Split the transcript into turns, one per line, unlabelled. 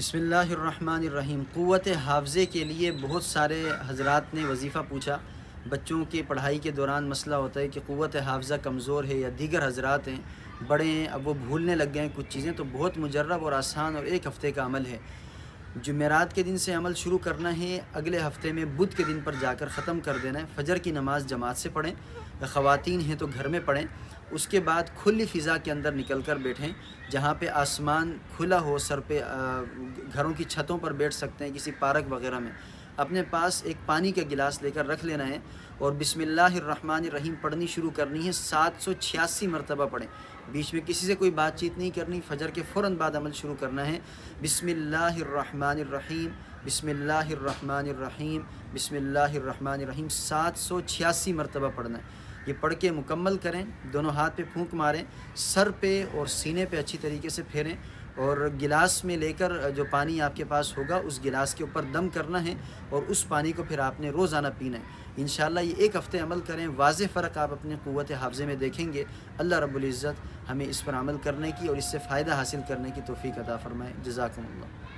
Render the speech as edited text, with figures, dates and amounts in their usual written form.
बिस्मिल्लाहिर्रहमानिर्रहीम। क़ुव्वत हाफ़ज़े के लिए बहुत सारे हज़रात ने वजीफ़ा पूछा। बच्चों की पढ़ाई के दौरान मसला होता है कि क़ुव्वत हाफ़ज़ा कमज़ोर है या दीगर हज़रात हैं बड़े हैं, अब वो भूलने लग गए हैं कुछ चीज़ें। तो बहुत मुजर्रब और आसान और एक हफ़्ते का अमल है। जुमेरात के दिन से अमल शुरू करना है, अगले हफ़्ते में बुध के दिन पर जाकर ख़त्म कर देना है। फ़जर की नमाज़ जमात से पढ़ें, ख़वातीन हैं तो घर में पढ़ें। उसके बाद खुली फ़िज़ा के अंदर निकल कर बैठें, जहाँ पे आसमान खुला हो, सर पे घरों की छतों पर बैठ सकते हैं, किसी पार्क वग़ैरह में। अपने पास एक पानी का गिलास लेकर रख लेना है और बिस्मिल्लाहिर्रहमानिर्रहीम पढ़नी शुरू करनी है। 786 मरतबा पढ़ें, बीच में किसी से कोई बातचीत नहीं करनी। फ़जर के फ़ौरन बाद अमल शुरू करना है। बिस्मिल्लाहिर्रहमानिर्रहीम, बिस्मिल्लाहिर्रहमानिर्रहीम, बिस्मिल्लाहिर्रहमानिर्रहीम 786 मरतबा पढ़ना है। ये पढ़ के मुकम्मल करें। दोनों हाथ पे फूंक मारें, सर पे और सीने पे अच्छी तरीके से फेरें और गिलास में लेकर जो पानी आपके पास होगा उस गिलास के ऊपर दम करना है और उस पानी को फिर आपने रोज़ाना पीना है। इंशाअल्लाह ये एक हफ़्ते अमल करें, वाज़ेह फ़र्क आप अपने क़ुव्वत हाफ़ज़े में देखेंगे। अल्लाह रब्बुल इज़्ज़त हमें इस पर अमल करने की और इससे फ़ायदा हासिल करने की तौफ़ीक़ अता फ़रमाए। जज़ाकुमुल्लाह।